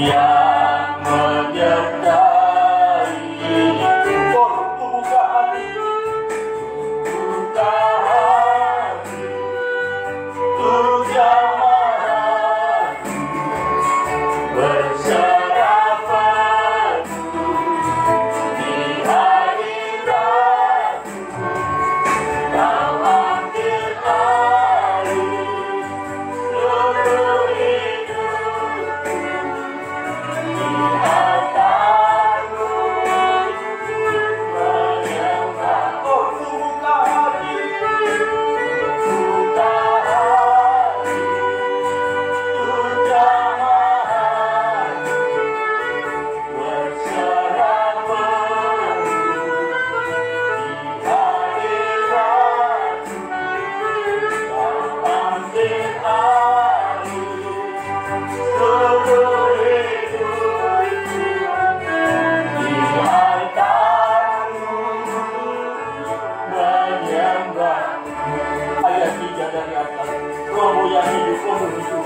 yang menyertai. Buka hati, buka hati, untuk jamaah berserah padu di hadirat. Kau ambil alih seluruh hidup di hadapanmu menyembah. Oh, buka hati, buka hati, untuk jamaah berserah padu di hadirat. Kau ambil alih seluruh hidup di hadapanmu menyembah. Ayat 3 dari atas. Rohmu yang hidup, rohmu hidup.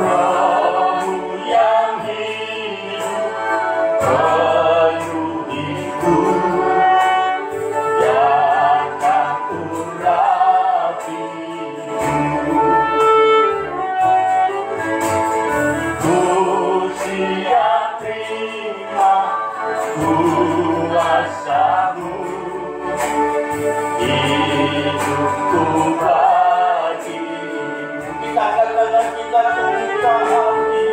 Rohmu yang hidup penuhiku, yang akan urapiku. Ku siap terima kuasa-Mu, hidupku bagimu. Kita katakan kita buka hati.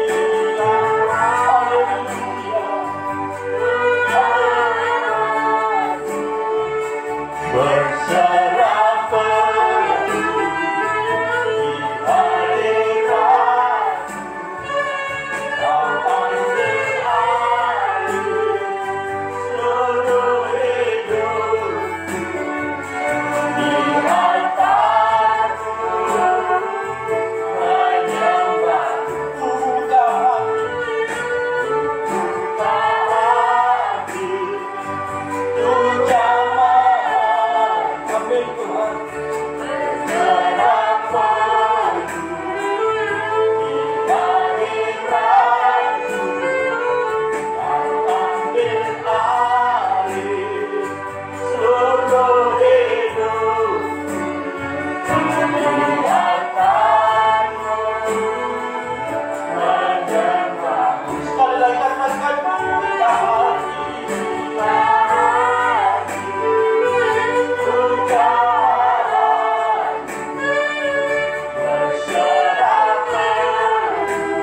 Haleluya, berserah pedu di hadirat. Kau ambil alih seluruh hidup di hadapanmu menyembah. Buka hati, buka hati, untuk jamaah. Amin Tuhan. Berserah padu di hadirat-Mu. Kau ambil alih seluruh hidup di hadapanmu menyembah. Sekali lagi katakan buka hati, buka hati, berserah pedu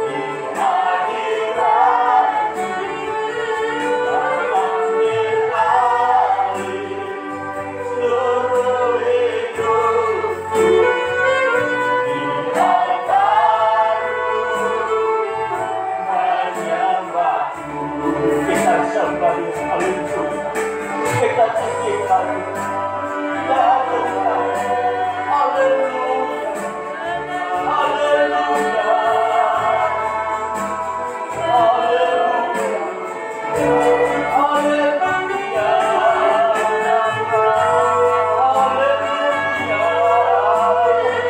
di hadirat. Kau ambil alih seluruh hidup di hadapanmu menyembah. Kita sembah Dia. Haleluya. Kita tinggikan Dia. Haleluya. Haleluya. Haleluya. Haleluya. Haleluya.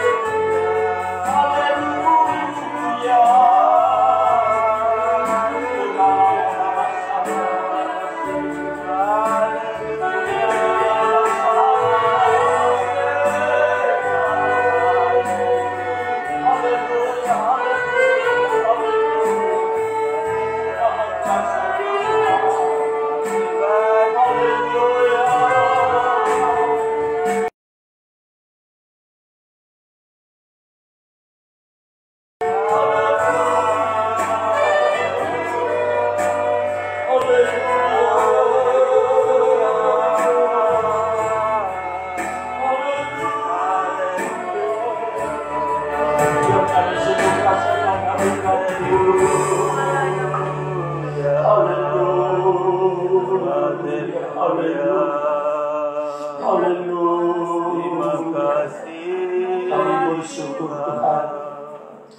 bersyukur Tuhan.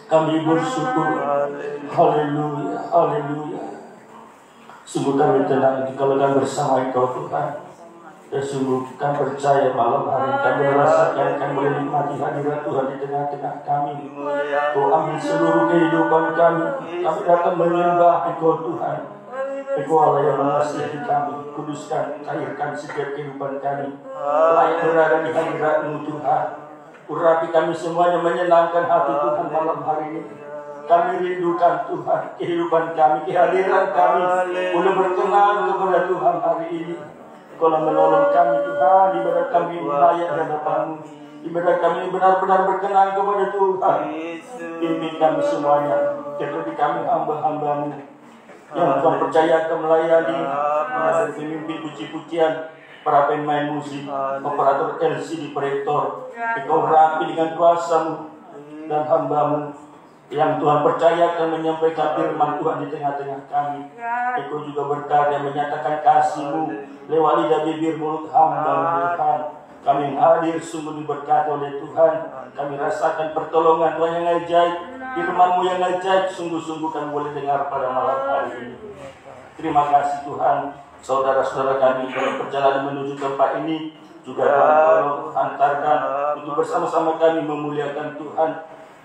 Kami bersyukur. Haleluya, haleluya. Sungguh kami tenang jika bersama Engkau Tuhan. Dan sungguh kami percaya malam hari kami merasakan kami boleh nikmati hadirat Tuhan di tengah-tengah kami. Kau ambil seluruh kehidupan kami. Kami datang menyembah Engkau Tuhan. Engkau Allah yang mengasihi kami. Kuduskan, cairkan setiap kehidupan kami. Layak berada di hadirat-Mu Tuhan. Urapi kami semuanya, menyenangkan hati Tuhan malam hari ini. Kami rindukan Tuhan kehidupan kami, kehadiran kami. Boleh berkenan kepada Tuhan hari ini. Kau menolong kami Tuhan, ibadah kami layak di hadapan-Mu. Ibadah kami benar-benar berkenan kepada Tuhan. Pimpin kami semuanya, seperti kami hamba-hamba-Mu yang Tuhan percayakan melayani, menjadi pemimpin puji-pujian, para pemain musik, operator LCD proyektor. Engkau rapi dengan kuasa-Mu dan hamba-Mu yang Tuhan percayakan menyampaikan firman Tuhan di tengah-tengah kami. Engkau juga berkarya menyatakan kasih-Mu lewat lidah bibir mulut hamba Tuhan. Kami yang hadir sungguh diberkati oleh Tuhan. Kami rasakan pertolongan Tuhan yang ajaib, firman-Mu yang ajaib. Sungguh-sungguh kami boleh dengar pada malam hari ini. Terima kasih Tuhan. Saudara-saudara kami dalam perjalanan menuju tempat ini juga Tuhan tolong antarkan untuk bersama-sama kami memuliakan Tuhan.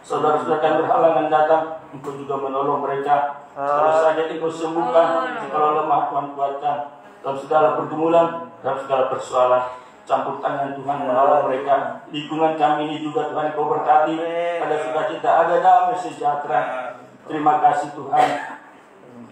Saudara-saudara kami berhalangan datang, Engkau juga menolong mereka. Kalau saja Engkau sembuhkan, kalau lemah Tuhan kuatkan. Dalam segala pergumulan, dalam segala persoalan, campur tangan Tuhan menolong mereka. Lingkungan kami ini juga Tuhan Engkau berkati. Ada sukacita, ada damai sejahtera. Terima kasih Tuhan.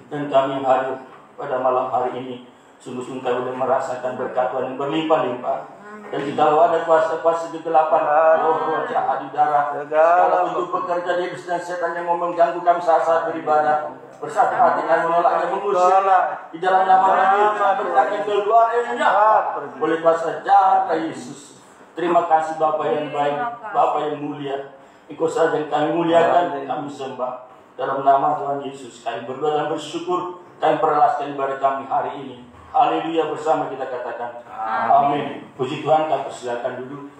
Dan kami yang hadir pada malam hari ini, sungguh-sungguh kami boleh merasakan berkat Tuhan yang berlimpah-limpah. Dan jika ada kuasa-kuasa kegelapan, roh-roh jahat di darah, segala bentuk pekerja iblis dan setan yang mau mengganggu kami saat-saat beribadah, bersatu hati kami menolaknya, mengusirnya di dalam nama Yesus, berkata keluar yang jahat, boleh kuasa jahat Yesus. Terima kasih Bapa yang baik, Bapa yang mulia. Engkau saja yang kami muliakan, kami sembah. Dalam nama Tuhan Yesus, kami berdoa dan bersyukur, kami perlaskan ibadah kami hari ini. Haleluya, bersama kita katakan amin. Puji Tuhan, kami persilakan dulu.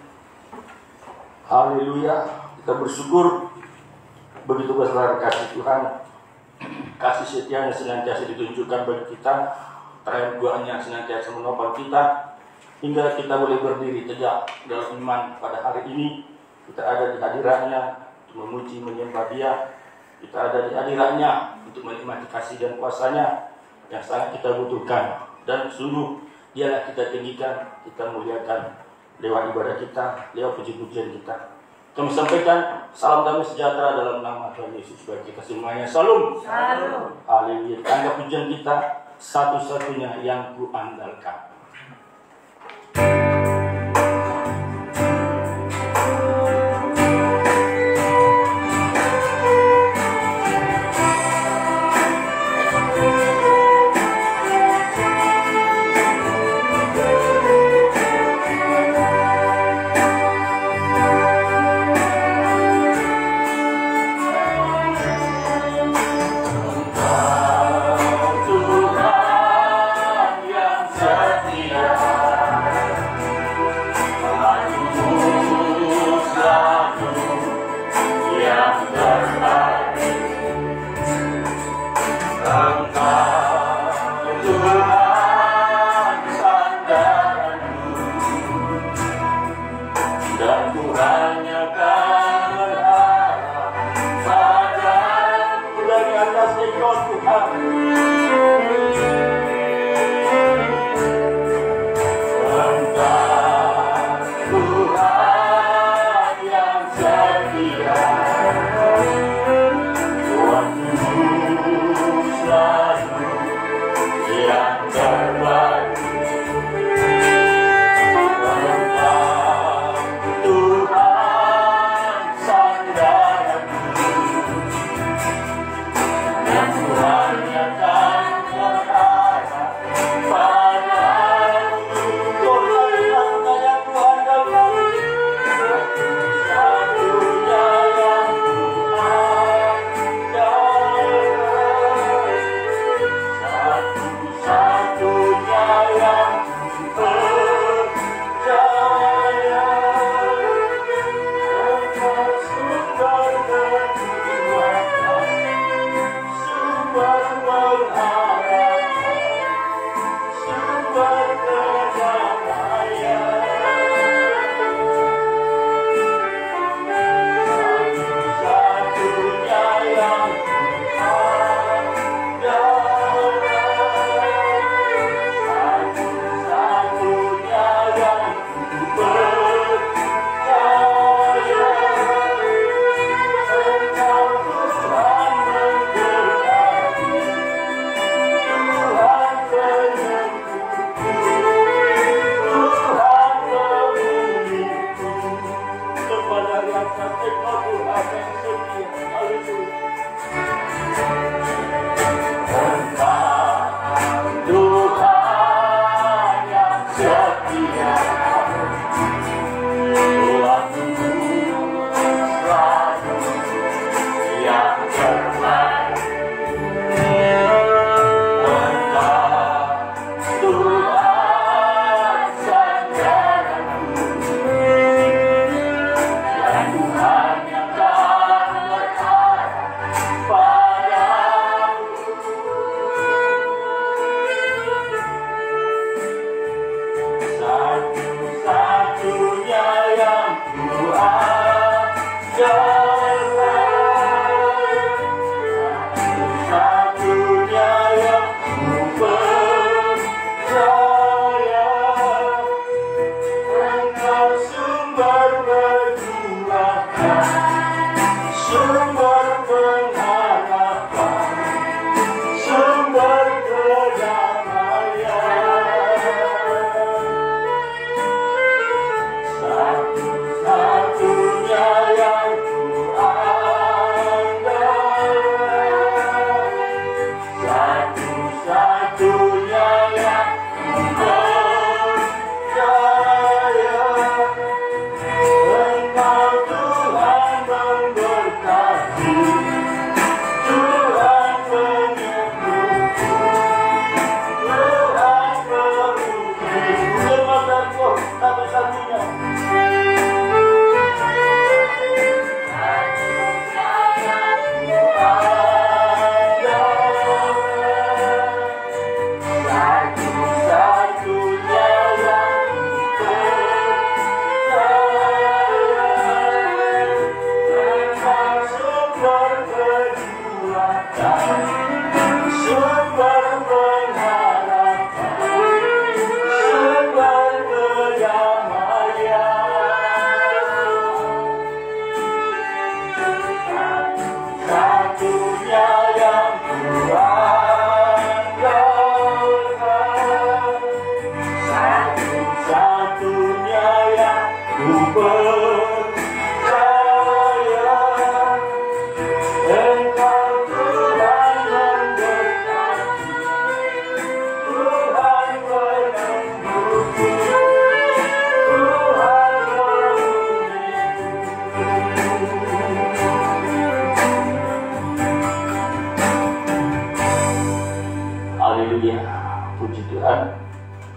Haleluya, kita bersyukur begitu besar kasih Tuhan. Kasih setianya senantiasa ditunjukkan bagi kita. Kerinduannya senantiasa menopang kita hingga kita boleh berdiri tegak dalam iman pada hari ini. Kita ada di hadiratnya untuk memuji, menyembah Dia. Kita ada di hadiratnya untuk menikmati kasih dan kuasa-Nya yang sangat kita butuhkan. Dan sungguh Dialah kita tinggikan, kita muliakan lewat ibadah kita, lewat puji-pujian kita. Kami sampaikan salam damai sejahtera dalam nama Tuhan Yesus bagi kita semuanya. Salam. Haleluya. Tangga pujian kita satu-satunya yang ku andalkan. Tuhan Engkau Tuhan yang setia. Haleluya. Engkau Tuhan yang setia.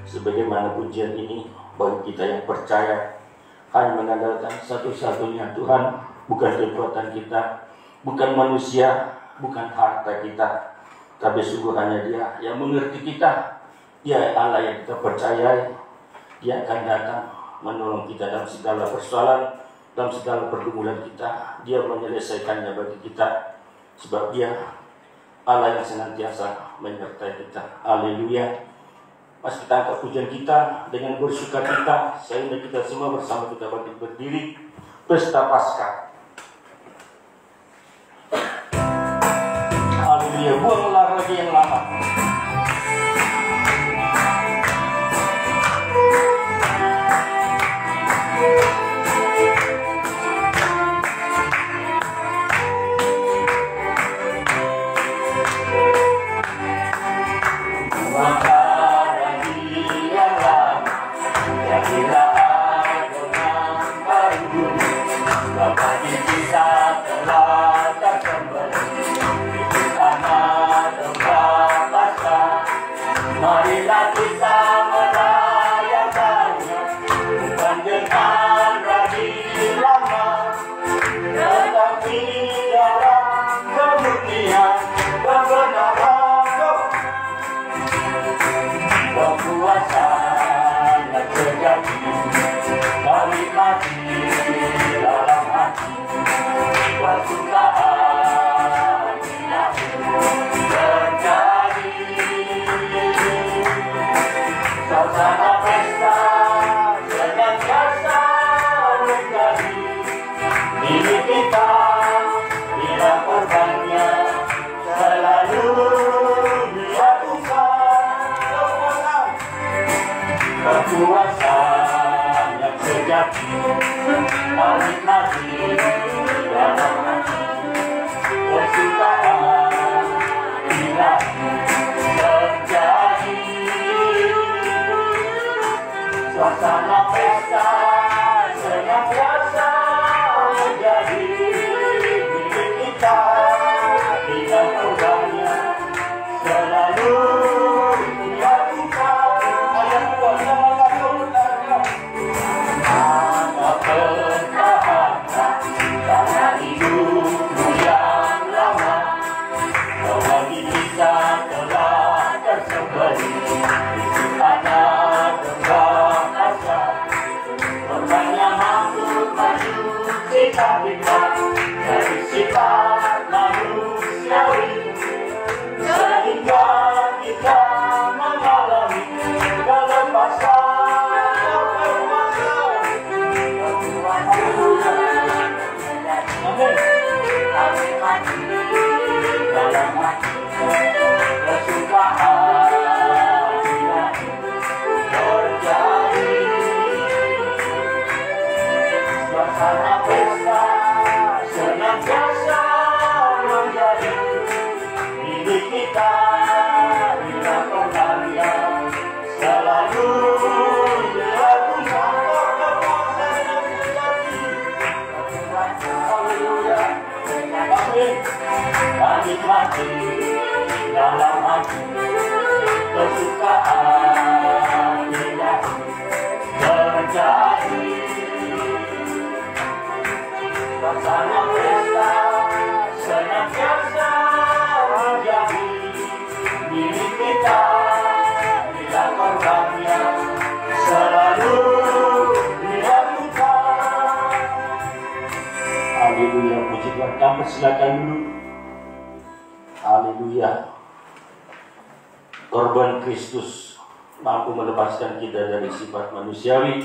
Sebagaimana pujian ini bagi kita yang percaya hanya mengandalkan satu-satunya Tuhan, bukan kekuatan kita, bukan manusia, bukan harta kita, tapi sungguh hanya Dia yang mengerti kita. Dia Allah yang kita percayai. Dia akan datang menolong kita dalam segala persoalan, dalam segala pergumulan kita. Dia menyelesaikannya bagi kita, sebab Dia Allah yang senantiasa menyertai kita. Haleluya. Mas kita angkat pujian kita dengan bersuka cita, sehingga kita semua bersama kita berdiri pesta Paskah. Haleluya, buanglah lagi yang lama. Kuasa yang sejati, menikmati Nikmati dalam hati kesukaan ilahi terjadi, suasana pesta senantiasa menjadi milik kita, bila korbannya selalu dilakukan. Haleluya, puji Tuhan. Kami silakan dulu. Haleluya. Korban Kristus mampu melepaskan kita dari sifat manusiawi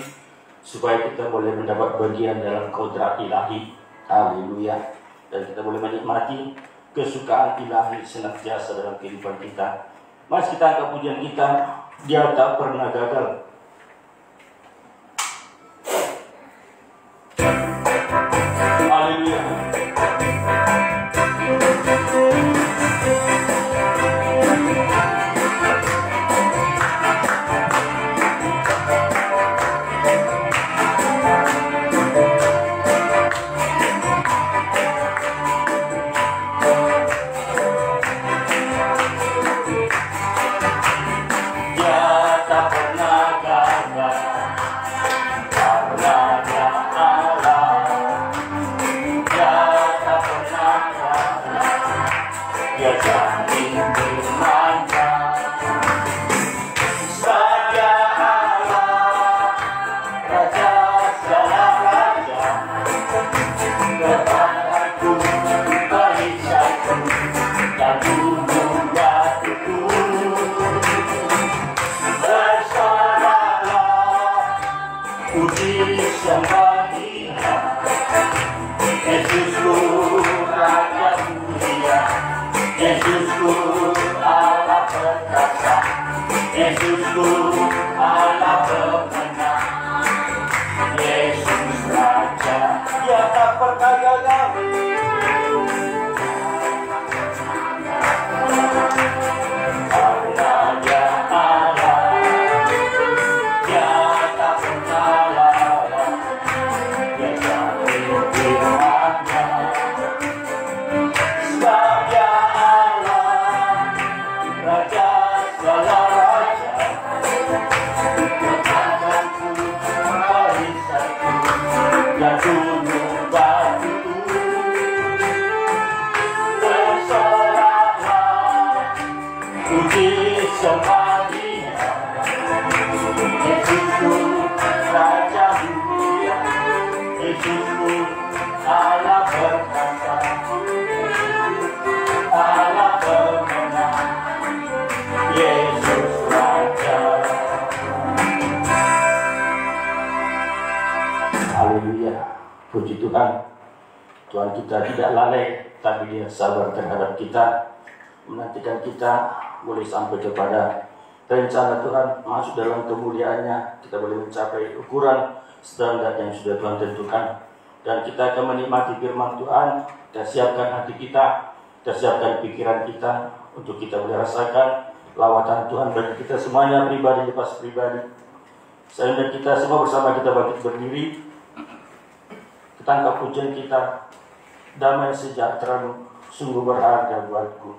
supaya kita boleh mendapat bagian dalam kodrat ilahi. Haleluya. Dan kita boleh menikmati kesukaan ilahi senantiasa dalam kehidupan kita. Mas, kita angkat pujian kita, dia tak pernah gagal. Haleluya. Puji Tuhan. Tuhan kita tidak lalai, tapi Dia sabar terhadap kita, menantikan kita boleh sampai kepada rencana Tuhan, masuk dalam kemuliaannya. Kita boleh mencapai ukuran standar yang sudah Tuhan tentukan, dan kita akan menikmati firman Tuhan. Kita siapkan hati kita, kita siapkan pikiran kita untuk kita boleh rasakan lawatan Tuhan bagi kita semuanya, pribadi lepas pribadi. Sehingga kita semua bersama kita bangkit berdiri. Kita angkat pujian kita, damai sejahtera-Mu sungguh berharga buatku.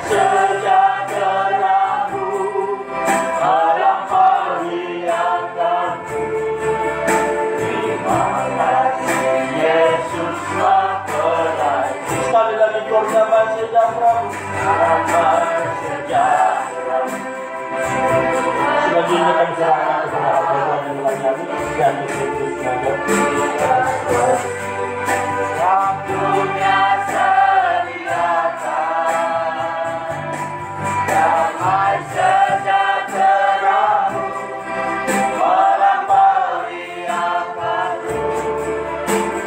sejahtera-Mu melampaui akalku. Terima kasih Yesuslah peraih. Sekali lagi kau damai sejahtera-Mu, damai sejahtera-Mu. Selanjutnya kami serahkan kepada Allah yang melayani dan Yesus mengerti. Waktunya sediakan damai sejahtera-Mu melampaui akalku.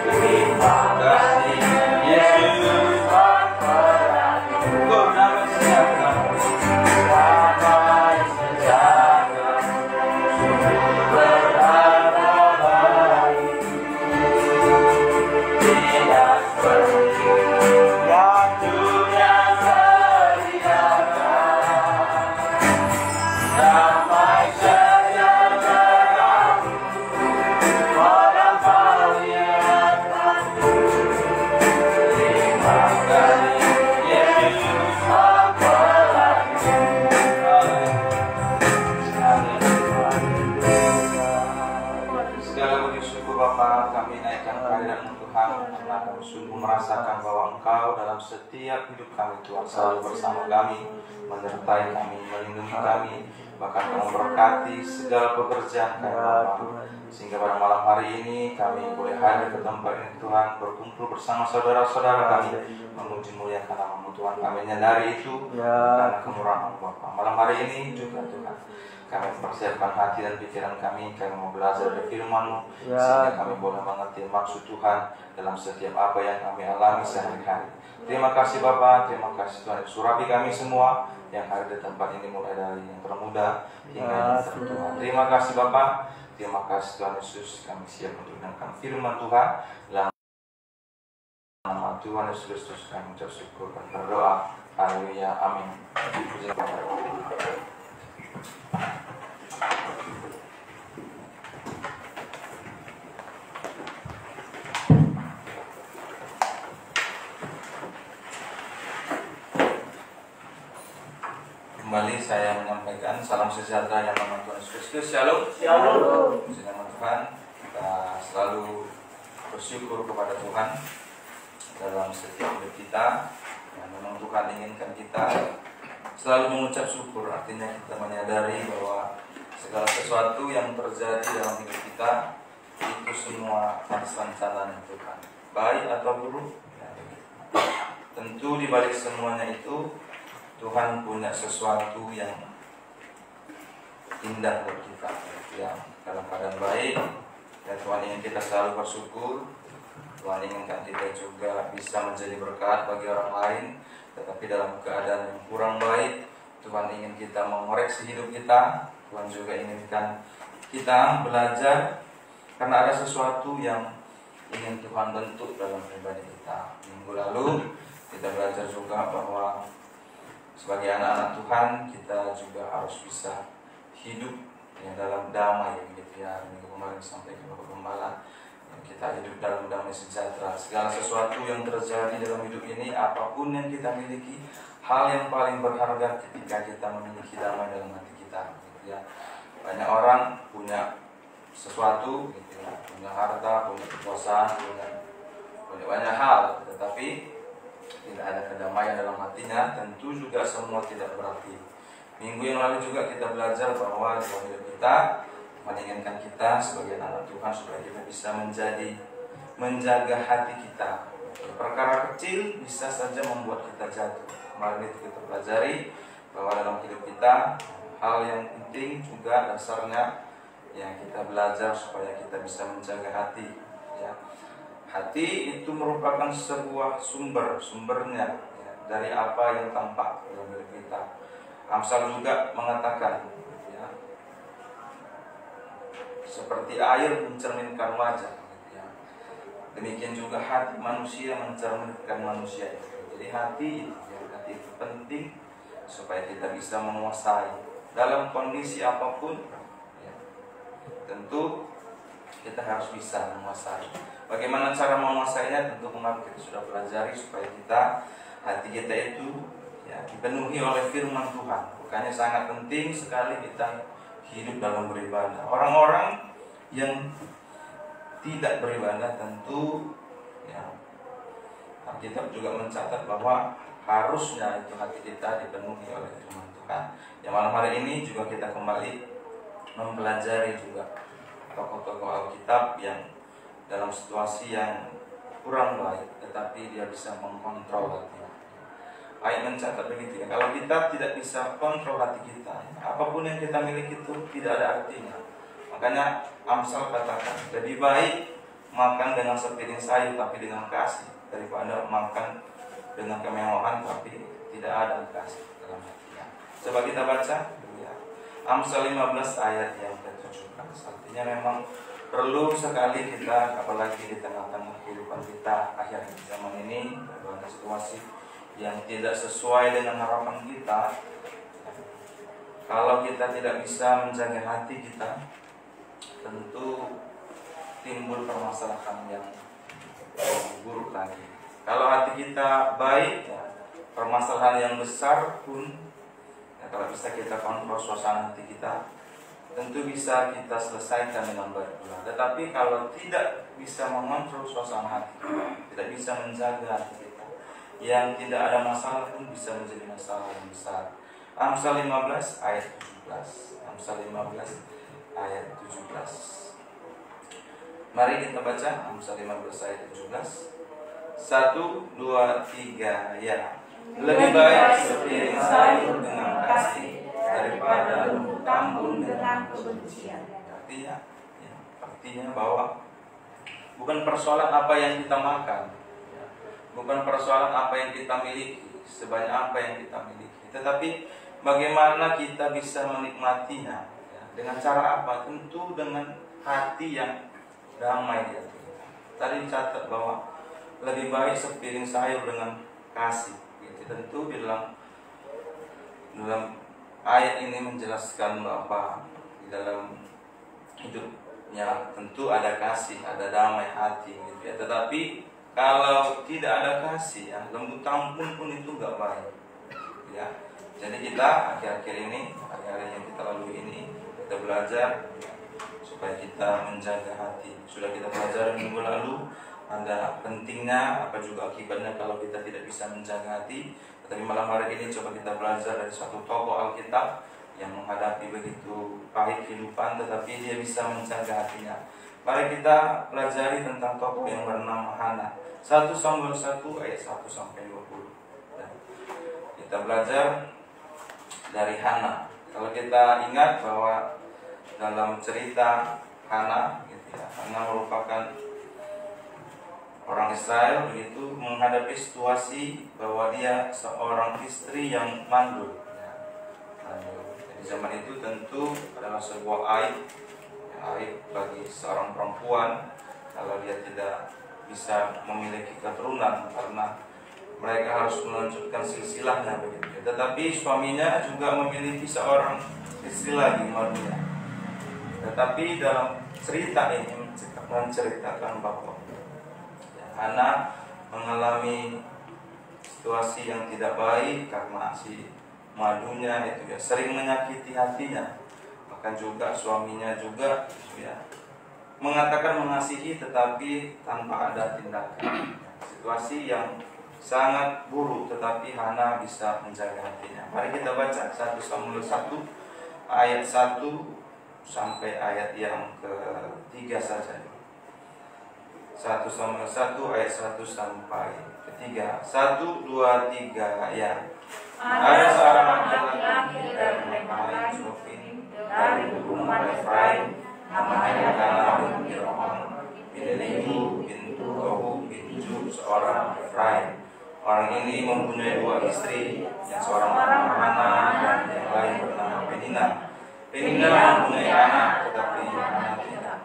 Terima kasih Yesus peraih. Kau damai sejahtera-Mu, damai sejahtera-Mu berada baik. Tidak seperti yang dunia sediakan. Damai sejahtera-Mu melampaui akalku. Terima kasih Yesus peraih. Segala puji syukur Bapa kami naikkan kehadiran Tuhan, karena kami sungguh merasakan bahwa Engkau dalam setiap hidup kami Tuhan selalu bersama kami, menyertai kami, melindungi kami, bahkan Kau memberkati segala pekerjaan kami Bapa. Sehingga pada malam hari ini kami boleh hadir ke tempat ini Tuhan, berkumpul bersama saudara-saudara kami, memuji muliakan nama-Mu Tuhan. Kami menyadari itu karena kemurahan Bapa. Malam hari ini juga Tuhan, kami mempersiapkan hati dan pikiran kami mau belajar dari firman-Mu, sehingga kami boleh mengerti maksud Tuhan dalam setiap apa yang kami alami sehari-hari. Terima kasih Bapa, terima kasih Tuhan. Surabi kami semua yang hadir di tempat ini, mulai dari yang termuda hingga yang tertua. Terima kasih Bapa, terima kasih Tuhan Yesus. Kami siap untuk mendengarkan firman Tuhan. Dalam nama Tuhan Yesus Kristus kami ucap syukur dan berdoa. Haleluya, amin. Puji Tuhan. Kembali saya menyampaikan salam sejahtera yang nama Tuhan Yesus Kristus. Shalom. Shalom. Puji nama Tuhan. Kita selalu bersyukur kepada Tuhan dalam setiap hidup kita. Yang memang Tuhan inginkan kita selalu mengucap syukur. Artinya kita menyadari bahwa segala sesuatu yang terjadi dalam hidup kita itu semua atas rencana Tuhan, baik atau buruk. Tentu di balik semuanya itu Tuhan punya sesuatu yang indah buat kita, yang dalam keadaan baik. Dan Tuhan ingin kita selalu bersyukur. Tuhan inginkan kita juga bisa menjadi berkat bagi orang lain. Tetapi dalam keadaan yang kurang baik, Tuhan ingin kita mengoreksi hidup kita. Tuhan juga inginkan kita belajar, karena ada sesuatu yang ingin Tuhan bentuk dalam pribadi kita. Minggu lalu kita belajar juga bahwa sebagai anak-anak Tuhan kita juga harus bisa hidup ya, dalam damai begitu ya. Minggu kemarin sampai ke Bapak Gembala, kita hidup dalam damai sejahtera. Segala sesuatu yang terjadi dalam hidup ini, apapun yang kita miliki, hal yang paling berharga ketika kita memiliki damai dalam hati kita gitu ya. Banyak orang punya sesuatu gitu ya, punya harta, punya kekuasaan, punya banyak hal, tetapi tidak ada kedamaian dalam hatinya, tentu juga semua tidak berarti. Minggu yang lalu juga kita belajar bahwa dalam hidup kita menginginkan kita sebagai anak Tuhan supaya kita bisa menjaga hati kita. Perkara kecil bisa saja membuat kita jatuh. Kemarin itu kita pelajari bahwa dalam hidup kita hal yang penting juga dasarnya yang kita belajar supaya kita bisa menjaga hati ya. Hati itu merupakan sebuah sumbernya ya, dari apa yang tampak dalam hidup kita. Amsal juga mengatakan ya, seperti air mencerminkan wajah ya. Demikian juga hati manusia mencerminkan manusia. Jadi hati itu penting supaya kita bisa menguasai dalam kondisi apapun ya. Tentu kita harus bisa menguasai. Bagaimana cara menguasainya? Tentu kemarin kita sudah pelajari supaya hati kita itu ya, dipenuhi oleh firman Tuhan. Makanya sangat penting sekali kita hidup dalam beribadah. Orang-orang yang tidak beribadah tentu ya, Alkitab juga mencatat bahwa harusnya itu hati kita dipenuhi oleh firman Tuhan. Yang malam hari ini juga kita kembali mempelajari juga tokoh-tokoh Alkitab yang dalam situasi yang kurang baik, tetapi dia bisa mengkontrol hati. Ayat mencatat begitu ya. Kalau kita tidak bisa kontrol hati kita, apapun yang kita miliki itu tidak ada artinya. Makanya Amsal katakan, lebih baik makan dengan sepiring sayur tapi dengan kasih, daripada makan dengan kemewahan tapi tidak ada kasih dalam hatinya. Coba kita baca ya. Amsal 15 ayat yang ke-17. Artinya memang perlu sekali kita, apalagi di tengah-tengah kehidupan kita akhir zaman ini, ada situasi yang tidak sesuai dengan harapan kita. Kalau kita tidak bisa menjaga hati kita, tentu timbul permasalahan yang buruk lagi. Kalau hati kita baik, ya, permasalahan yang besar pun, ya, kalau bisa kita kontrol suasana hati kita, tentu bisa kita selesaikan dengan baik pula. Tetapi kalau tidak bisa mengontrol suasana hati kita, tidak bisa menjaga hati kita, yang tidak ada masalah pun bisa menjadi masalah yang besar. Amsal 15 ayat 17. Amsal 15 ayat 17. Mari kita baca Amsal 15 ayat 17. 1, 2, 3 ya. Lebih baik sepiring sayur dengan kasih daripada lumut tambun dengan kebencian. Artinya bahwa bukan persoalan apa yang kita makan, bukan persoalan apa yang kita miliki, sebanyak apa yang kita miliki, tetapi bagaimana kita bisa menikmatinya. Dengan cara apa? Tentu dengan hati yang damai di hati kita. Tadi dicatat bahwa lebih baik sepiring sayur dengan kasih. Tentu di dalam ayat ini menjelaskan bahwa di dalam hidupnya tentu ada kasih, ada damai hati gitu ya. Tetapi kalau tidak ada kasih, ya, lembut tambun pun itu nggak baik ya. Jadi kita akhir-akhir ini, hari-hari yang kita lalui ini, kita belajar supaya kita menjaga hati. Sudah kita belajar minggu lalu, ada pentingnya apa juga akibatnya kalau kita tidak bisa menjaga hati. Tapi malam hari ini coba kita belajar dari satu tokoh Alkitab yang menghadapi begitu pahit kehidupan, tetapi dia bisa menjaga hatinya. Mari kita pelajari tentang tokoh yang bernama Hana. 1 Samuel 1 ayat 1 sampai 20. Kita belajar dari Hana. Kalau kita ingat bahwa dalam cerita Hana, gitu ya, Hana merupakan orang Israel begitu menghadapi situasi bahwa dia seorang istri yang mandul. Di zaman itu tentu adalah sebuah aib bagi seorang perempuan kalau dia tidak bisa memiliki keturunan, karena mereka harus melanjutkan silsilahnya begitu. Tetapi suaminya juga memiliki seorang istri lagi, Maria. Tetapi dalam cerita ini menceritakan bahwa Hana mengalami situasi yang tidak baik karena si madunya itu ya sering menyakiti hatinya. Bahkan juga suaminya juga ya mengatakan mengasihi tetapi tanpa ada tindakan. Situasi yang sangat buruk, tetapi Hana bisa menjaga hatinya. Mari kita baca 1 Samuel 1 ayat 1 sampai ayat yang ke-3 saja. 1 Samuel 1 ayat 1 sampai ke-3. 1, 2, 3 ya. Ada seorang laki-laki dari Efraim dari keturunan Efraim, namanya Kana bin Tirham bin Elihu bin Tohu bin Ju, seorang Efraim. Orang ini mempunyai 2 istri, yang seorang bernama Hana dan yang lain bernama Penina. Penina mempunyai anak, tetapi Hana tidak.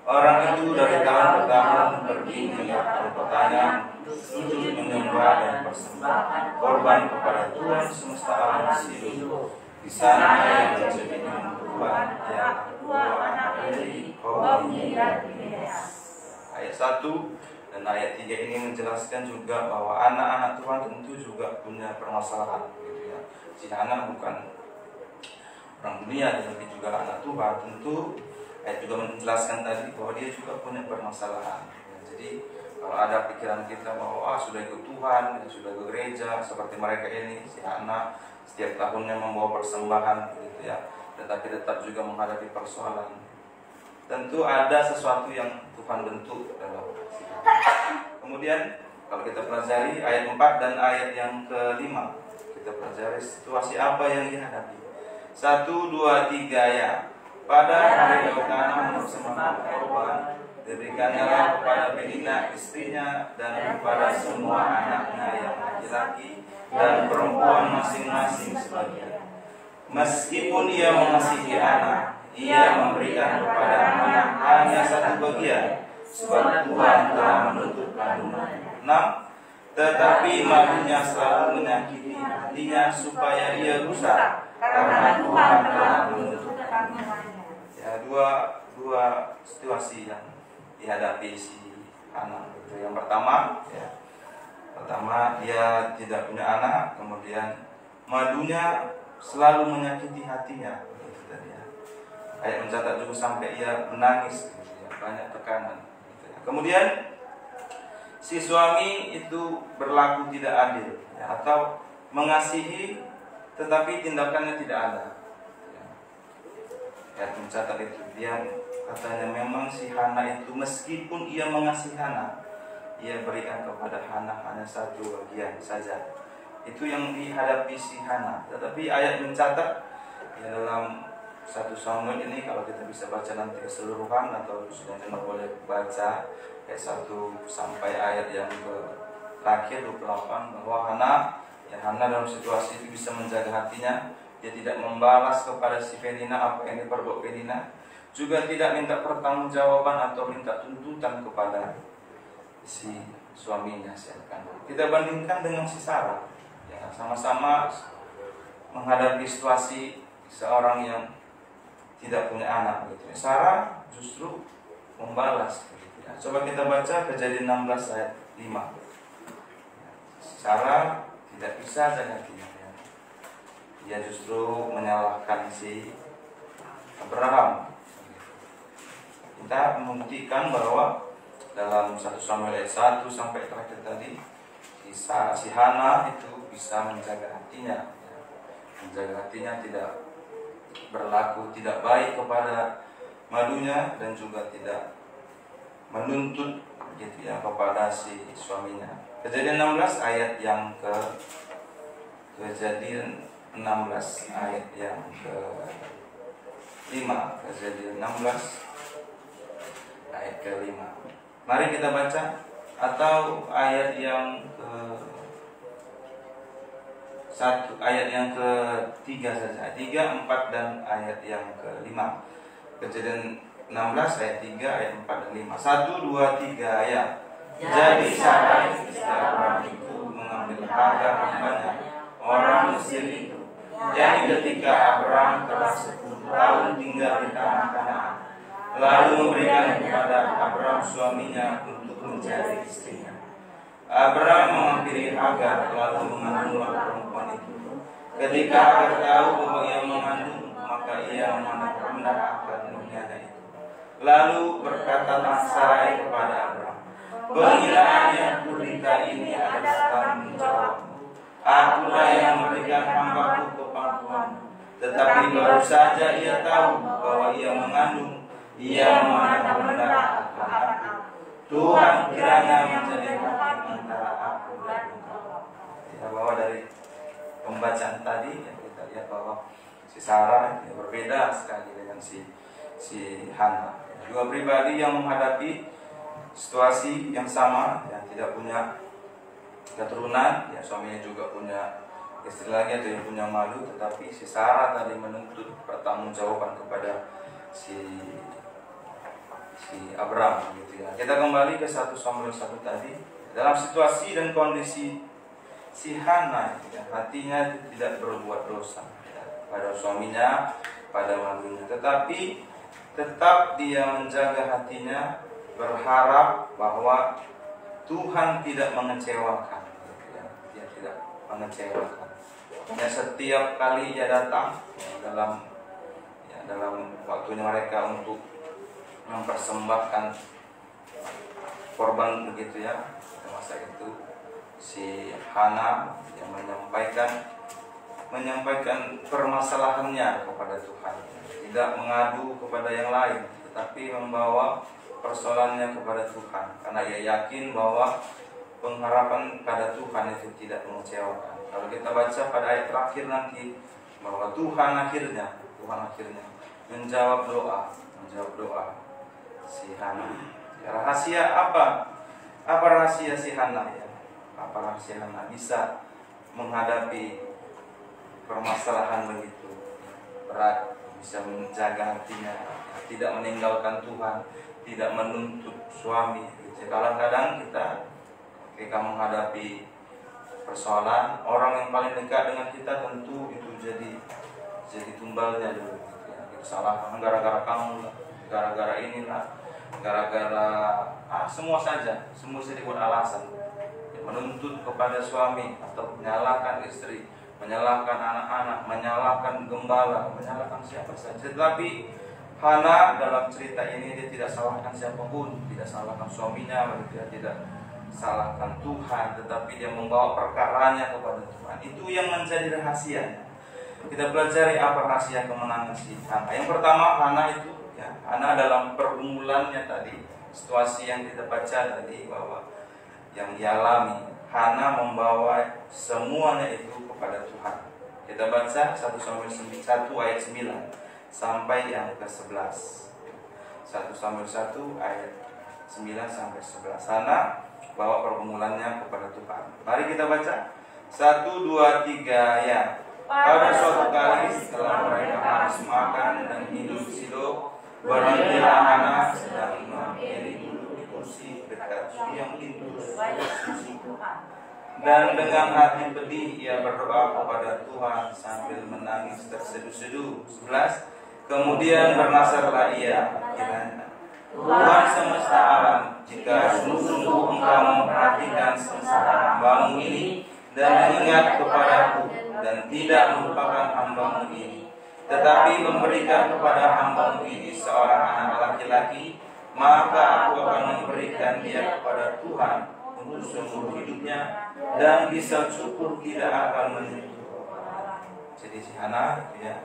Orang itu dari tahun ke tahun pergi melihat kotanya, sujud menyembah dan persembahkan korban kepada Tuhan semesta alam Silo. Di sana ia menjadi perempuan yang kedua anak dari Hofni dan Pinehas. Ayat 1 dan ayat 3 ini menjelaskan juga bahwa anak-anak Tuhan tentu juga punya permasalahan. si Hana bukan orang dunia tetapi juga anak Tuhan. Tentu ayat juga menjelaskan tadi bahwa dia juga punya permasalahan. Jadi kalau ada pikiran kita bahwa sudah ikut Tuhan, sudah ke gereja seperti mereka ini, si Hana setiap tahunnya membawa persembahan gitu ya, tetapi tetap juga menghadapi persoalan. Tentu ada sesuatu yang Tuhan bentuk dalam si Hana. Kemudian kalau kita pelajari ayat 4 dan ayat yang ke-5, kita pelajari situasi apa yang dihadapi. 1, 2, 3 ya. Pada hari Elkanah mempersembahkan korban, diberikannya kepada Penina istrinya dan kepada semua anaknya yang laki-laki dan perempuan masing-masing sebagian. Meskipun ia mengasihi anak, ia memberikan kepada anak hanya satu bagian, sebab Tuhan telah menutup kandungannya. 6. Tetapi madunya selalu menyakiti hatinya supaya ia rusak, karena Tuhan telah menutup kandungannya. Ya, dua situasi yang dihadapi si Hana. Yang pertama, dia tidak punya anak, kemudian madunya selalu menyakiti hatinya. Gitu tadi ya. Ayat mencatat juga sampai ia menangis, gitu ya, banyak tekanan. Gitu ya. Kemudian si suami itu berlaku tidak adil, ya, atau mengasihi tetapi tindakannya tidak ada. Ayat mencatat itu dia katanya memang si Hana itu meskipun ia mengasihi Hana, ia berikan kepada Hana hanya satu bagian saja. Itu yang dihadapi si Hana. Tetapi ayat mencatat ya, dalam 1 Samuel ini kalau kita bisa baca nanti keseluruhan atau sudah boleh baca ayat 1 sampai ayat yang terakhir 28, bahwa Hana dalam situasi itu bisa menjaga hatinya. Dia tidak membalas kepada si Penina apa yang diperbuat Penina, juga tidak minta pertanggungjawaban atau minta tuntutan kepada si suaminya. Kita bandingkan dengan si Sarah, ya, sama-sama menghadapi situasi seorang yang tidak punya anak. Gitu. Sarah justru membalas. Gitu, ya. Coba kita baca Kejadian 16 ayat 5. Sarah tidak bisa jaga hatinya. Dia justru menyalahkan si Abraham. Kita membuktikan bahwa dalam 1 Samuel ayat 1 sampai terakhir tadi, si Hana itu bisa menjaga hatinya, menjaga hatinya tidak berlaku tidak baik kepada madunya dan juga tidak menuntut gitu ya kepada si suaminya. Kejadian 16 ayat yang Kejadian 16 ayat yang ke-5. Kejadian 16 ayat ke-5. Mari kita baca, atau ayat yang ayat yang ke-3 saja. 3, 4 dan ayat yang ke-5. Kejadian 16 ayat 3, ayat 4 dan 5. 1, 2, 3 ayat. Jadi Sarai istri Abraham itu mengambil Hagar hambanya, orang Mesir itu. Jadi ketika Abraham telah 10 tahun tinggal di tanah Kanaan, lalu memberikan kepada Abraham suaminya untuk menjadi istrinya. Abraham menghampiri Hagar lalu mengandunglah perempuan itu. Ketika Hagar tahu bahwa ia mengandung, maka ia memandang rendah akan dunia itu. Lalu berkatalah Sarai kepada Abraham, penghinaan yang kuberikan ini adalah tanggung jawabmu. Akulah yang memberikan hambaku ke pangkuanmu. Tetapi baru saja ia tahu bahwa ia mengandung, ia memandang rendah akan aku. Tuhan kiranya menjadi hakim antara aku dan engkau. Ya, bahwa dari pembacaan tadi ya, kita lihat bahwa si Sarah ya, berbeda sekali dengan si Hana. Dua pribadi yang menghadapi situasi yang sama, yang tidak punya keturunan, ya suaminya juga punya istri lagi atau yang punya malu, tetapi si Sarah tadi menuntut pertanggungjawaban kepada si Abraham gitu ya. Kita kembali ke 1 Samuel 1 tadi. Dalam situasi dan kondisi si Hana ya, hatinya tidak berbuat dosa ya, pada suaminya, pada malunya, tetapi tetap dia menjaga hatinya, berharap bahwa Tuhan tidak mengecewakan gitu ya. Dia tidak mengecewakan. Ya, setiap kali ia datang dalam waktunya mereka untuk mempersembahkan korban begitu ya, masa itu si Hana yang menyampaikan permasalahannya kepada Tuhan, tidak mengadu kepada yang lain, tetapi membawa persoalannya kepada Tuhan, karena ia yakin bahwa pengharapan pada Tuhan itu tidak mengecewakan. Kalau kita baca pada ayat terakhir nanti bahwa Tuhan akhirnya menjawab doa si Hana. Ya, rahasia apa? Apa rahasia si Hana ya? Apa rahasia Hana bisa menghadapi permasalahan begitu berat, bisa menjaga hatinya, tidak meninggalkan Tuhan, tidak menuntut suami. Kadang-kadang kita ketika menghadapi persoalan, orang yang paling dekat dengan kita tentu itu jadi tumbalnya dulu. Salahkan gara-gara kamu lah, gara-gara inilah, gara-gara semua jadi buat alasan ya, menuntut kepada suami atau menyalahkan istri, menyalahkan anak-anak, menyalahkan gembala, menyalahkan siapa saja. Tetapi Hana dalam cerita ini dia tidak salahkan siapapun, tidak salahkan suaminya, dia tidak salahkan Tuhan, tetapi dia membawa perkaranya kepada Tuhan. Itu yang menjadi rahasianya. Kita pelajari apa rahasia kemenangan si Hana. Yang pertama, Hana itu ya, Hana dalam pergumulannya tadi, situasi yang kita baca tadi bahwa yang dialami, Hana membawa semuanya itu kepada Tuhan. Kita baca 1 Samuel 1 ayat 9 sampai yang ke-11. 1 Samuel 1 ayat 9 sampai 11. Hana bawa pergumulannya kepada Tuhan. Mari kita baca 1, 2, 3 ya. Pada suatu kali setelah mereka harus makan dan minum di Silo, berhentilah Hana sedang Eli duduk di kursi dekat yang pintu dan dengan hati pedih ia berdoa kepada Tuhan sambil menangis terseduh-seduh. 11. Kemudian bernasarlah ia, kiranya Tuhan semesta alam, jika sungguh-sungguh Engkau memperhatikan sengsara hambamu ini dan mengingat kepadaku dan tidak melupakan hambamu ini, tetapi memberikan kepada hambamu ini seorang anak laki-laki, maka aku akan memberikan dia kepada Tuhan untuk seumur hidupnya, dan bisa cukup tidak akan menyentuh. Jadi si Hana ya,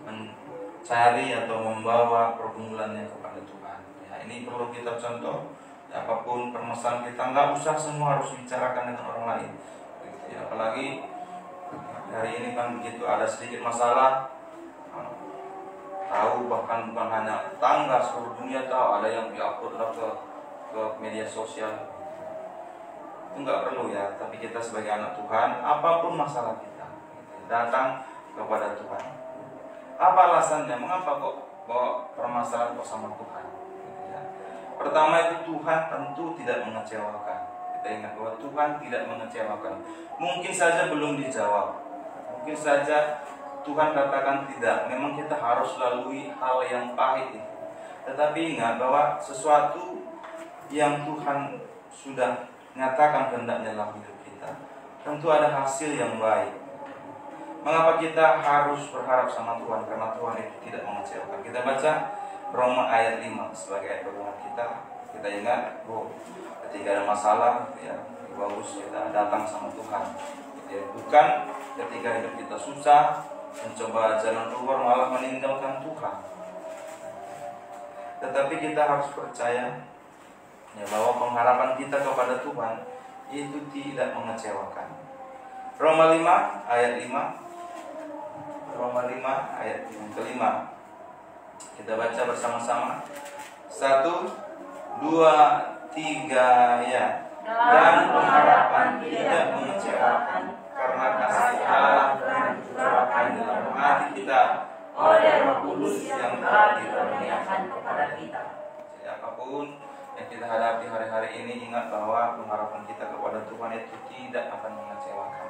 mencari atau membawa pergumulannya kepada Tuhan ya, ini perlu kita contoh. Apapun permasalahan kita, nggak usah semua harus bicarakan dengan orang lain gitu ya. Apalagi hari ini kan begitu, ada sedikit masalah tahu, bahkan bukan hanya tetangga, seluruh dunia tahu, ada yang diupload ke media sosial. Itu nggak perlu ya. Tapi kita sebagai anak Tuhan, apapun masalah kita, datang kepada Tuhan. Apa alasannya? Mengapa kok bawa permasalahan kok sama Tuhan? Pertama itu Tuhan tentu tidak mengecewakan. Kita ingat bahwa Tuhan tidak mengecewakan. Mungkin saja belum dijawab, mungkin saja Tuhan katakan tidak, memang kita harus lalui hal yang pahit itu. Tetapi ingat bahwa sesuatu yang Tuhan sudah nyatakan kehendaknya dalam hidup kita, tentu ada hasil yang baik. Mengapa kita harus berharap sama Tuhan? Karena Tuhan itu tidak mengecewakan. Kita baca Roma ayat 5 sebagai ayat pegangan kita. Kita ingat, ketika ada masalah ya, bagus kita datang sama Tuhan ya, bukan ketika hidup kita susah, mencoba jalan keluar malah meninggalkan Tuhan. Tetapi kita harus percaya ya, bahwa pengharapan kita kepada Tuhan itu tidak mengecewakan. Roma 5 ayat 5. Roma 5 ayat yang kelima. Kita baca bersama-sama. 1, 2, 3 ya. Dan pengharapan tidak mengecewakan, karena kasih Allah tercurahkan dalam hati kita oleh Roh Kudus yang telah dikaruniakan kepada kita. Apapun yang kita hadapi hari-hari ini, ingat bahwa pengharapan kita kepada Tuhan itu tidak akan mengecewakan.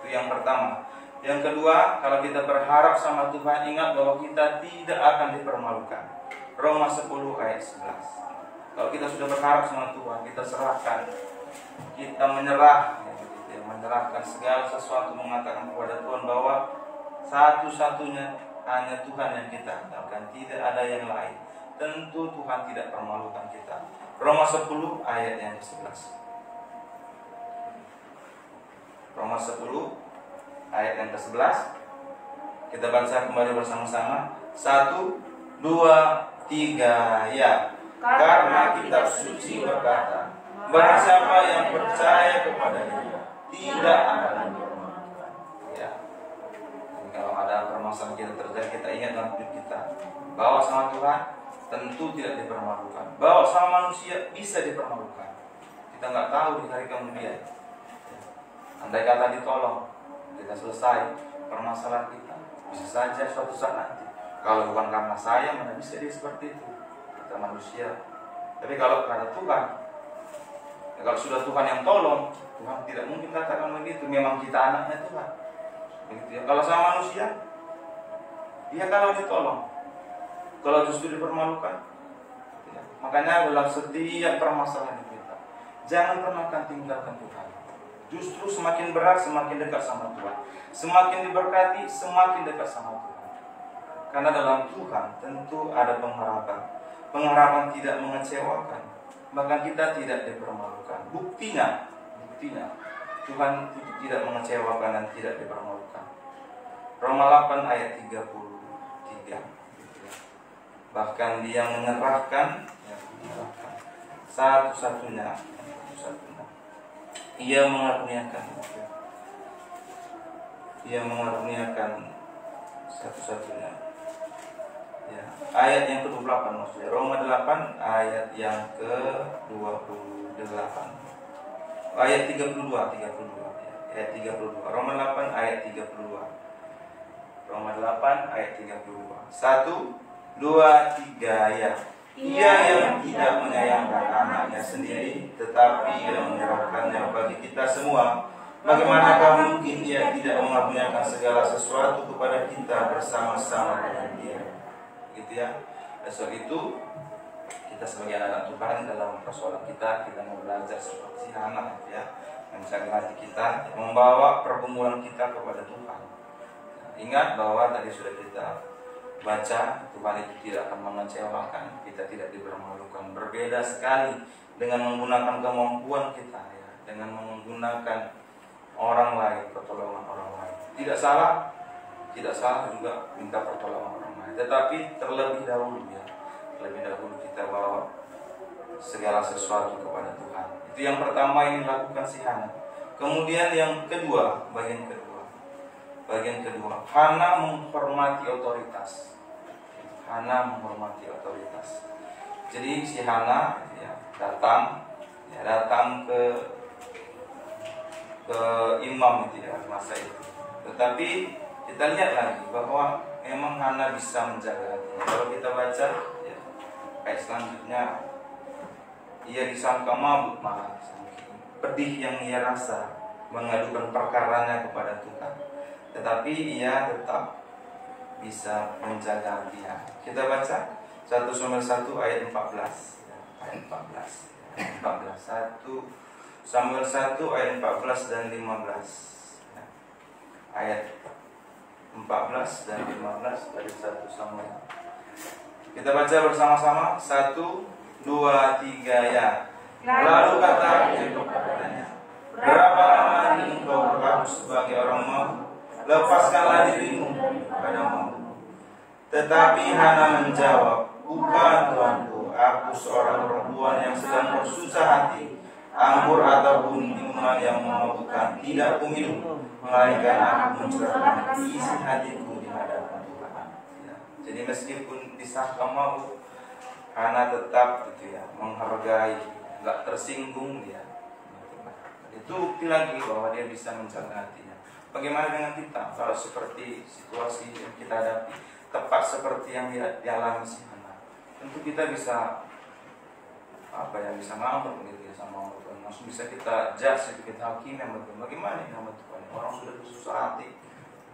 Itu yang pertama. Yang kedua, kalau kita berharap sama Tuhan, ingat bahwa kita tidak akan dipermalukan. Roma 10 ayat 11. Kalau kita sudah berharap sama Tuhan, kita serahkan, kita menyerah, menyerahkan segala sesuatu, mengatakan kepada Tuhan bahwa satu-satunya hanya Tuhan yang kita andalkan, tidak ada yang lain. Tentu Tuhan tidak permalukan kita. Roma 10 ayat yang ke-11. Roma 10 ayat yang ke-11. Kita baca kembali bersama-sama. 1, 2, 3, ya. Karena kitab suci berkata, barang siapa yang percaya kepada Dia tidak akan dipermalukan. Ya. Jadi kalau ada permasalahan kita terjadi, kita ingat dalam hidup kita bahwa sama Tuhan tentu tidak dipermalukan. Bahwa sama manusia bisa dipermalukan. Kita nggak tahu di hari kemudian. Andai kata ditolong, kita selesai permasalahan kita, bisa saja suatu saat nanti. Kalau bukan karena saya, mana bisa dia seperti itu. Kita manusia. Tapi kalau karena Tuhan, ya kalau sudah Tuhan yang tolong, Tuhan tidak mungkin katakan begitu. Memang kita anaknya Tuhan. Begitu ya. Kalau sama manusia, dia kalau ditolong, kalau justru dipermalukan, ya. Makanya dalam setiap permasalahan kita, jangan pernah akan tinggalkan Tuhan. Justru semakin berat, semakin dekat sama Tuhan. Semakin diberkati, semakin dekat sama Tuhan. Karena dalam Tuhan tentu ada pengharapan. Pengharapan tidak mengecewakan. Bahkan kita tidak dipermalukan. Buktinya Tuhan tidak mengecewakan dan tidak dipermalukan. Roma 8 ayat 33. Bahkan Dia menyerahkan satu-satunya. Ia mengaruniakan satu-satunya. Ya, ayat yang ke-28 maksudnya. Roma 8 ayat yang ke-28. Ayat 32 ya. Ayat 32. Roma 8 ayat 32. Roma 8 ayat 32. 1, 2, 3 ya. Ia yang tidak menyayangkan anaknya sendiri, tetapi Ia menyerahkannya bagi kita semua. Bagaimanakah mungkin Ia tidak mengaruniakan segala sesuatu kepada kita bersama-sama dengan Dia? Gitu ya. Sebab itu kita sebagai anak Tuhan dalam persoalan kita mau belajar seperti Hana, ya, menjaga hati kita, membawa pergumulan kita kepada Tuhan. Ingat bahwa tadi sudah kita baca, Tuhan itu tidak akan mengecewakan, kita tidak dipermalukan. Berbeda sekali dengan menggunakan kemampuan kita, ya, dengan menggunakan orang lain, pertolongan orang lain. Tidak salah juga minta pertolongan orang lain. Tetapi terlebih dahulu kita bawa segala sesuatu kepada Tuhan. Itu yang pertama yang dilakukan si Hana. Kemudian yang kedua, bagian kedua, Hana menghormati otoritas. Jadi si Hana datang ke imam itu ya, masa itu. Tetapi kita lihat lagi bahwa memang Hana bisa menjaga hatinya. Kalau kita baca ya, ayat selanjutnya, ia disangka mabuk malah, pedih yang ia rasa, mengadukan perkaranya kepada Tuhan. Tetapi ia tetap bisa menjaga hatinya. Kita baca 1 Samuel 1 ayat 14. Ayat 14. 1 Samuel 1 ayat 14 dan 15. Ayat 14 dan 15 dari 1 Samuel. Kita baca bersama-sama. 1, 2, 3 ya. Lalu kata dia kepadanya, berapa lama engkau berlaku sebagai orang mabuk? Lepaskanlah dirimu pada mabuk. Tetapi Hana menjawab, bukan Tuanku, aku seorang perempuan yang sedang bersusah hati. Anggur ataupun minuman yang memabukkan tidak kuminum, melainkan aku mencurahkan isi hatiku di hadapan Tuhan. Ya. Jadi meskipun disangka mabuk, Hana tetap menghargai, nggak tersinggung dia. Itu bukti lagi bahwa dia bisa menjaga hatinya. Bagaimana dengan kita? Kalau seperti situasi yang kita hadapi, tepat seperti yang dialami si Hana, tentu kita bisa bisa ngambek gitu ya sama Tuhan. Langsung bisa kita judge, kita hakimi sama Tuhan. Bagaimana ini sama Tuhan? Orang sudah bersusah hati,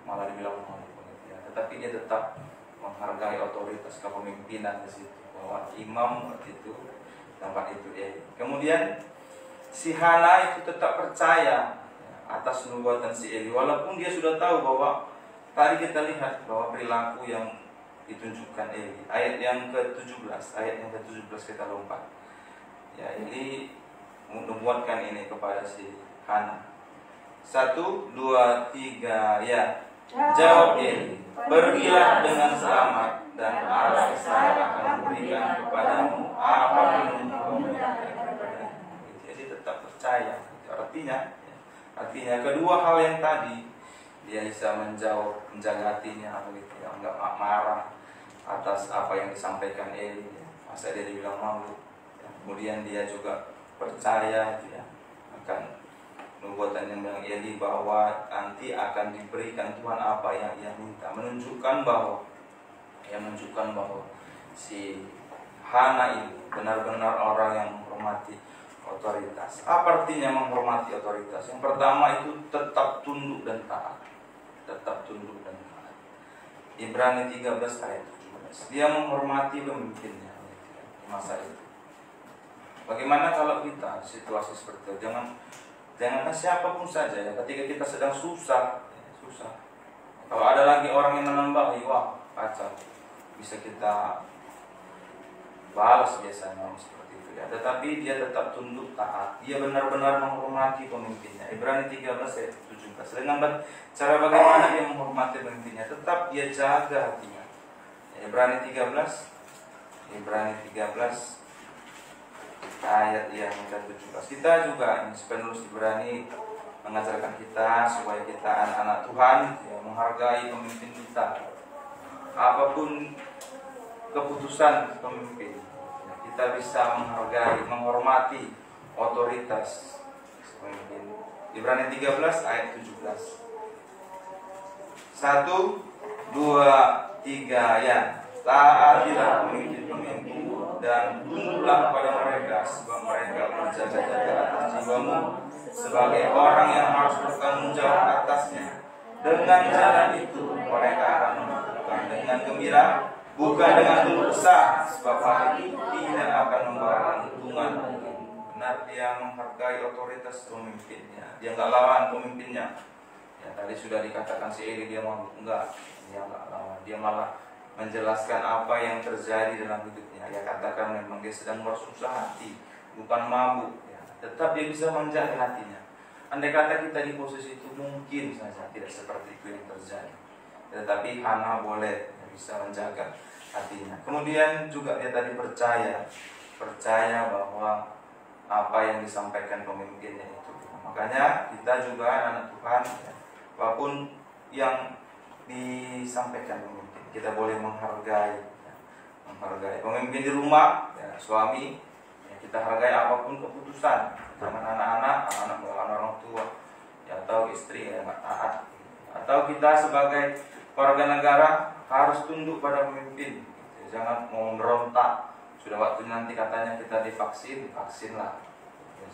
malah dibilang gitu ya. Tetapi dia tetap menghargai otoritas kepemimpinan di situ, bahwa imam itu tempat itu ya. Kemudian si Hana itu tetap percaya atas nubuatan si Eli, walaupun dia sudah tahu bahwa tadi kita lihat bahwa perilaku yang ditunjukkan Eli, ayat yang ke-17 kita lompat. Ya, Eli menubuatkan ini kepada si Hana. 1, 2, 3, ya. Jawab Eli, pergilah dengan selamat dan Allah saya akan memberikan kepadamu apapun yang kau minta. Jadi tetap percaya. Artinya kedua hal yang tadi, dia bisa menjawab, menjaga hatinya, begitu ya, enggak marah atas apa yang disampaikan Eli. Masa dia dibilang malu. Kemudian dia juga percaya ya, akan nubuatan yang bilang Eli bahwa nanti akan diberikan Tuhan apa yang ia minta, menunjukkan bahwa si Hana ini benar-benar orang yang menghormati otoritas. Apa artinya menghormati otoritas? Yang pertama itu tetap tunduk dan taat. Ibrani 13 ayat 17. Dia menghormati pemimpinnya di masa itu. Bagaimana kalau kita situasi seperti itu? Jangankan siapapun saja ya, ketika kita sedang susah. Kalau ada lagi orang yang menambahi, wah kacau, bisa kita balas biasanya seperti itu ya. Tetapi dia tetap tunduk taat, dia benar-benar menghormati pemimpinnya. Ibrani 13 ayat 17. Dengan cara bagaimana dia menghormati pemimpinnya? Tetap dia jaga hatinya. Ibrani 13 ayat yang ke-17. Kita juga penulis Ibrani mengajarkan kita supaya kita anak-anak Tuhan ya, menghargai pemimpin kita. Apapun keputusan pemimpin, ya, kita bisa menghargai, menghormati otoritas pemimpin. Ibrani 13 ayat 17. 1, 2, 3 ya. Taatilah pemimpin-pemimpin dan tunduklah kepada mereka, sebab mereka berjaga-jaga atas jiwamu sebagai orang yang harus bertanggung jawab atasnya. Dengan jalan itu mereka akan melakukan dengan gembira, bukan dengan geluh kesah, sebab hal itu tidak akan membawa keuntungan. Benar, dia menghargai otoritas pemimpinnya, dia enggak lawan pemimpinnya. Ya, tadi sudah dikatakan si Eli dia enggak lawan, dia malah menjelaskan apa yang terjadi dalam hidupnya. Ya, katakan memang dia sedang bersusah hati, bukan mabuk ya. Tetap dia bisa menjaga hatinya. Andai kata kita di posisi itu mungkin saja tidak seperti itu yang terjadi, tetapi Hana boleh ya, bisa menjaga hatinya. Kemudian juga dia tadi percaya bahwa apa yang disampaikan pemimpinnya itu. Makanya kita juga anak Tuhan ya, apapun yang disampaikan pemimpin, kita boleh menghargai pemimpin di rumah ya, suami ya, kita hargai apapun keputusan. Jangan anak-anak melawan orang tua ya, atau istri yang nggak taat, atau kita sebagai warga negara harus tunduk pada pemimpin ya, jangan mau merontak. Sudah waktunya nanti katanya kita divaksinlah ya,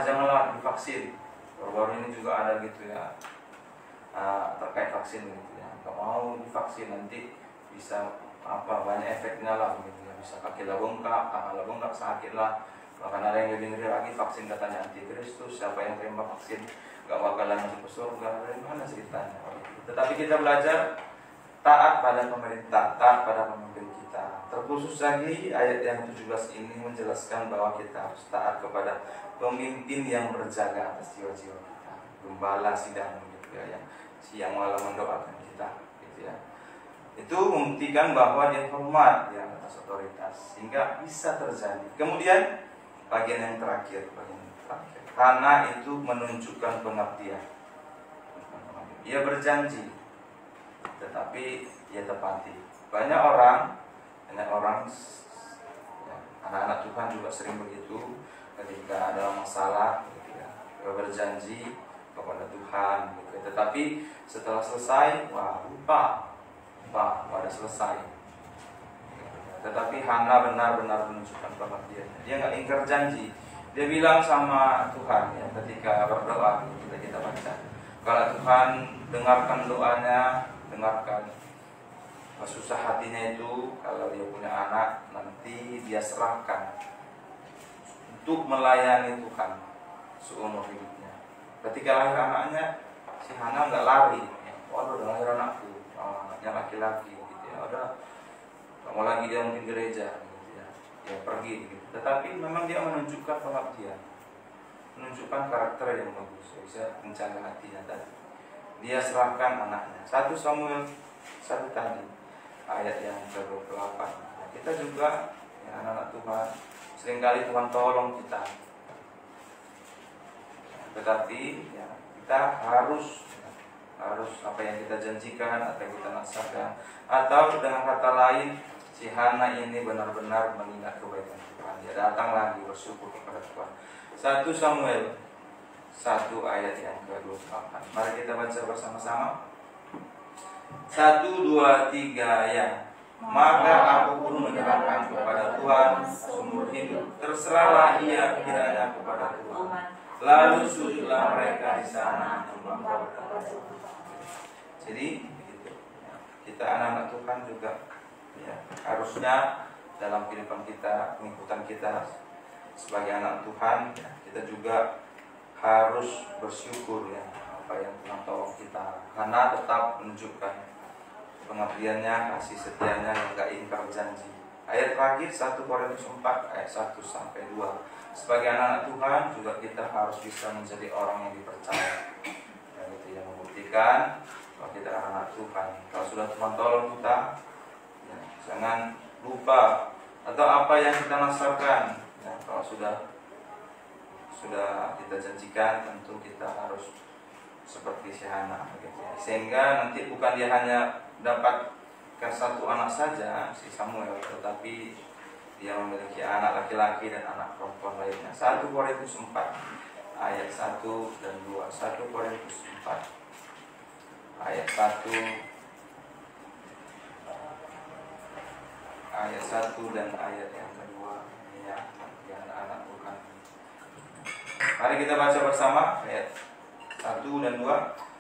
janganlah divaksin. Baru-baru ini juga ada gitu ya, terkait vaksin gitu ya, nggak mau divaksin nanti bisa banyak efeknya lah gitu ya, bisa kaki lah bengkak, sakit lah. Bahkan ada yang lebih ngeri lagi, vaksin katanya antikristus, siapa yang terima vaksin nggak bakalan masuk ke surga. Dari mana ceritanya? Tetapi kita belajar taat pada pemerintah, taat pada pemimpin kita. Terkhusus lagi ayat yang 17 ini menjelaskan bahwa kita harus taat kepada pemimpin yang berjaga atas jiwa-jiwa kita, gembala sidang gitu ya, yang siang malam mendoakan kita gitu ya. Itu membuktikan bahwa dia hormat ya atas otoritas sehingga bisa terjadi. Kemudian bagian yang terakhir, Hana itu menunjukkan pengabdian. Ia berjanji, tetapi ia tepati. Banyak orang ya, anak-anak Tuhan juga sering begitu, ketika ada masalah, gitu ya, berjanji kepada Tuhan, gitu. Tetapi setelah selesai, lupa pada selesai. Tetapi Hana benar-benar menunjukkan pengabdiannya. Dia nggak ingkar janji. Dia bilang sama Tuhan ya, ketika berdoa kita baca, kalau Tuhan dengarkan doanya, dengarkan susah hatinya itu, kalau dia punya anak nanti dia serahkan untuk melayani Tuhan seumur hidupnya. Ketika lahir anaknya, si Hana nggak lari, waduh udah lahir anakku, anaknya laki-laki gitu ya, udah nggak mau lagi dia mungkin gereja gitu ya, dia pergi gitu. Tetapi memang dia menunjukkan pengabdian, menunjukkan karakter yang bagus, bisa menjaga hatinya tadi. Dia serahkan anaknya. 1 Samuel 1 tadi ayat yang ke-28. Kita juga ya, anak-anak Tuhan, seringkali Tuhan tolong kita, tetapi ya, kita harus apa yang kita janjikan atau yang kita laksanakan, atau dengan kata lain, si Hana ini benar-benar mengingat kebaikan Tuhan. Dia datang lagi bersyukur kepada Tuhan. 1 Samuel 1 ayat yang ke-28. Mari kita baca bersama-sama. 1, 2, 3 ya. Maka aku pun menyerahkan kepada Tuhan seumur hidup. Terserahlah ia kiranya kepada Tuhan. Lalu sujudlah mereka di sana. Jadi begitu. Kita anak-anak Tuhan juga ya, harusnya dalam kehidupan kita, pengikutan kita sebagai anak Tuhan ya, kita juga harus bersyukur ya apa yang Tuhan tolong kita, karena tetap menunjukkan pengabdiannya, kasih setianya yang gak ingkar janji. Ayat terakhir 1 Korintus 4 ayat 1 sampai 2. Sebagai anak Tuhan juga kita harus bisa menjadi orang yang dipercaya. Dan itu yang membuktikan bahwa kita anak Tuhan. Kalau sudah Tuhan tolong kita, ya, jangan lupa atau apa yang kita nasabkan. Ya, kalau sudah kita janjikan, tentu kita harus seperti si Hana, sehingga nanti bukan dia hanya dapatkan 1 anak saja, si Samuel, tetapi dia memiliki anak laki-laki dan anak perempuan lainnya. 1 Korintus 4 ayat 1 dan 2. 1 Korintus 4 ayat 1 dan ayat yang kedua ya, anak-anak Tuhan. Mari kita baca bersama ayat 1 dan 2.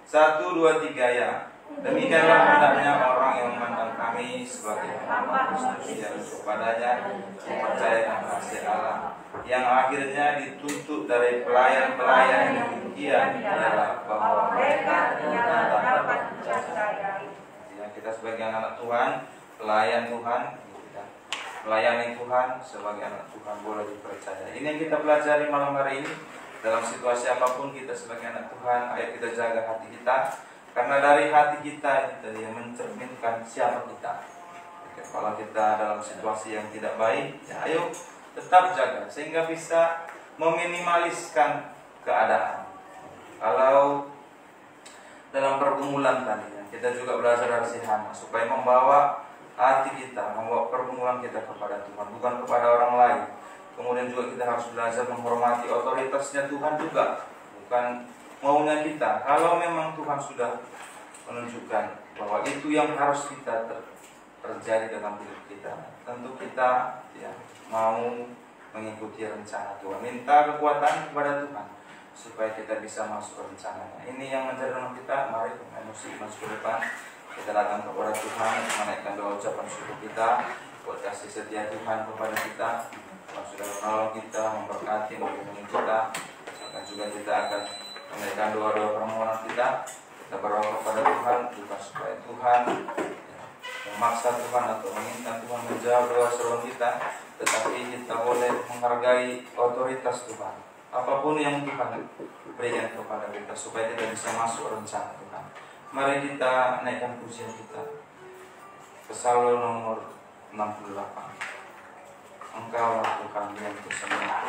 1, 2, 3 ya. Demikianlah hendaknya orang yang memandang kami sebagai hamba Kristus yang kepadanya mempercayakan kasih Allah, yang akhirnya dituntut dari pelayan-pelayan yang demikian adalah bahwa mereka dapat dipercayai. Ya, kita sebagai anak Tuhan, pelayan Tuhan, melayani Tuhan sebagai anak Tuhan boleh dipercaya. Ini yang kita pelajari malam hari ini. Dalam situasi apapun kita sebagai anak Tuhan, ayo kita jaga hati kita, karena dari hati kita yang mencerminkan siapa kita. Kalau kita dalam situasi yang tidak baik, ya ayo tetap jaga sehingga bisa meminimaliskan keadaan. Kalau dalam pergumulan tadi, kita juga belajar dari si Hana supaya membawa hati kita, membawa pergumulan kita kepada Tuhan, bukan kepada orang lain. Kemudian juga kita harus belajar menghormati otoritasnya Tuhan juga, bukan maunya kita. Kalau memang Tuhan sudah menunjukkan bahwa itu yang harus kita terjadi dalam hidup kita, tentu kita ya mau mengikuti rencana Tuhan. Minta kekuatan kepada Tuhan supaya kita bisa masuk rencananya. Ini yang menjadi nama kita. Mari emosi masuk ke depan. Kita datang kepada Tuhan, menaikkan doa ucapan syukur kita buat kasih setia Tuhan kepada kita. Tuhan sudah menolong kita, memberkati, melindungi kita. Dan juga kita akan menaikkan doa-doa permohonan kita. Kita berdoa kepada Tuhan juga supaya Tuhan memaksa Tuhan atau meminta Tuhan menjawab doa seruan kita, tetapi kita boleh menghargai otoritas Tuhan. Apapun yang Tuhan berikan kepada kita supaya kita bisa masuk rencana Tuhan. Mari kita naikkan pujian kita. Psalm nomor 68. Engkaulah Tuhan yang kusembuhkan.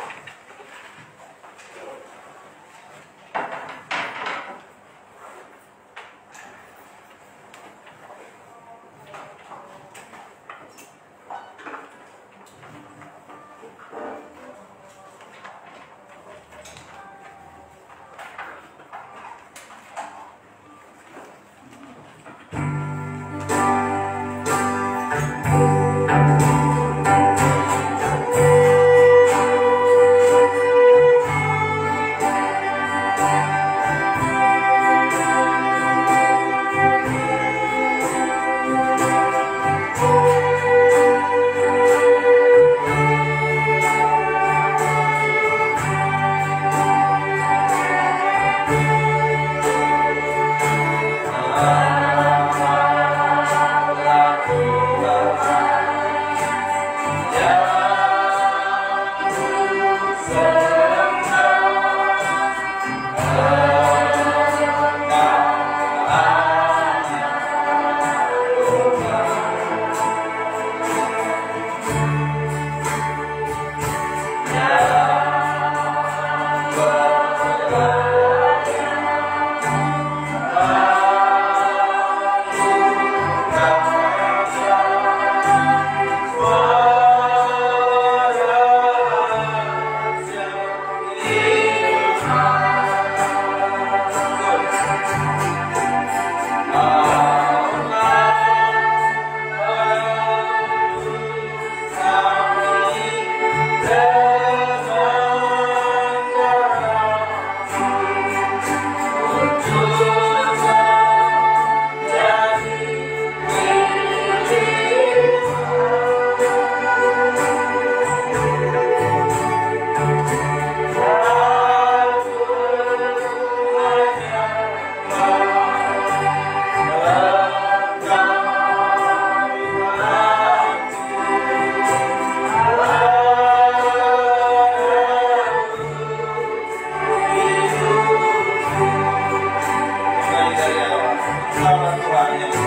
dari Allah. Nama Tuhan yang